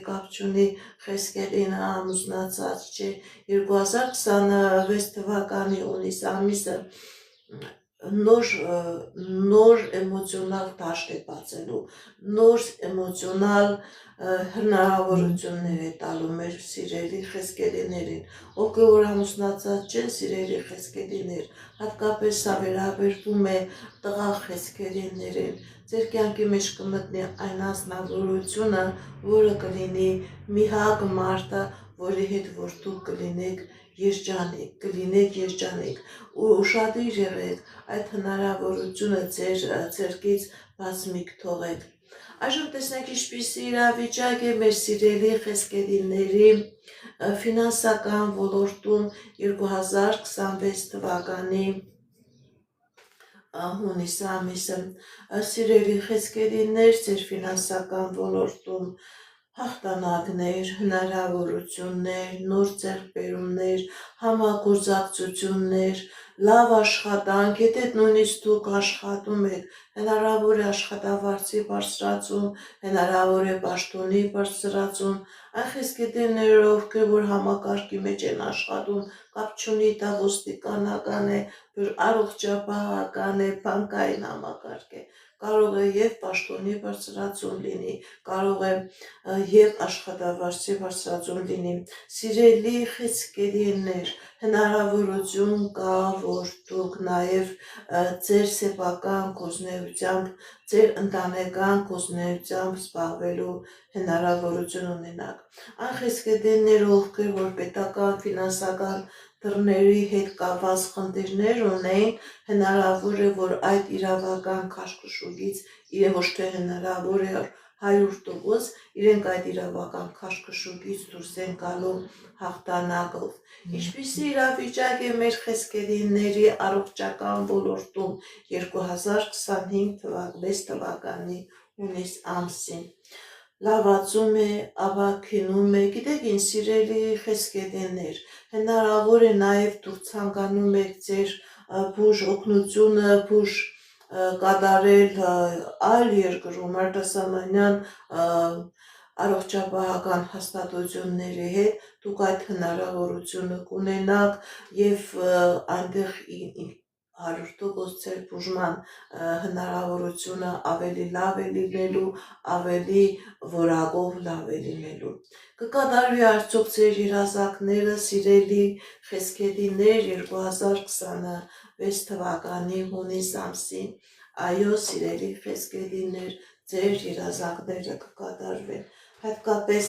կապչունի խեսկերին ամուսնացած չէ 2026 թվականի հունիս ամիսը նոր էմոցիոնալ դաշտ է բացելու, նոր էմոցիոնալ հնարավորություններ է տալու մեր սիրելի խեսկերիներին, ովքեր որ ամուսնացած չեն սիրելի խեսկերիներ, հատկապես սա վերաբերվում է տղա խեսկերիներին, ձեր կյանքի մեջ կմտնի այն անձնավորությունը, որը կլինի մի հակ մարդը, որի հետ որ դուք կլինեք երջանիկ ու ուշադիր եղեք այդ հնարավորությունը ձեր ձեռքից բացմիկ թողեք։ Այժմ տեսնենք ինչպիսի իրավիճակ է մեր սիրելի խեսկերիների ֆինանսական ոլորտում 2026 թվականի հունիս ամիսը։ Սիրելի խեսկերիներ, ձեր ֆինանսական ոլորտում հաղթանակներ, հնարավորություններ, նոր ձեռքբերումներ, համագործակցություններ, լավ աշխատանք, եթե նույնիսկ դուք աշխատում եք, հնարավոր է աշխատավարձի բարձրացում, հնարավոր է պաշտոնի բարձրացում, այն խեսկերիները, ովքեր որ համակարգի մեջ են աշխատում, կապ չունի դա ոստիկանական է, առողջապահական է, բանկային համակարգ է, կարող է և պաշտոնի բարձրացում լինի, կարող է և աշխատավարձի բարձրացում լինի։ Սիրելի խեսկերիներ, հնարավորություն կա, որ դուք նաև ձեր սեփական գործունեությամբ, ձեր ընտանեկան գործունեությամբ զբաղվելու հնարավորություն ունենաք։ Այն խեսկերիները, ովքեր որ պետական ֆինանսական դռների հետ կապված խնդիրներ ունեն, հնարավոր է, որ այդ իրավական քաշքշուկից ոչ թե հնարավոր է 100%, իրենք այդ իրավական քաշքշուկից դուրս են գալու հաղթանակով։ Ինչպիսի իրավիճակ է մեր խեսկերիների առողջական ոլորտում 2025 թվականի հունիս ամսին։ Լավացում է, ապաքինում է, գիտեք ինչ սիրելի խեսկերիներ, հնարավոր է նաև դուք ցանկանում եք ձեր բուժ օգնությունը, բուժ կատարել այլ երկրում արտասահմանյան առողջապահական հաստատությունների հետ, դուք այդ հնարավորությունը կունենաք և այնտեղ 100% ձեր բուժման հնարավորությունը ավելի լավ է լինելու, ավելի որակով լավ է լինելու։ Կկատարվի արդյոք ձեր երազանքները, սիրելի խեսկերիներ 2026 թվականի հունիս ամսին։ Այո, սիրելի խեսկերիներ, ձեր երազանքները կկատարվեն, հատկապես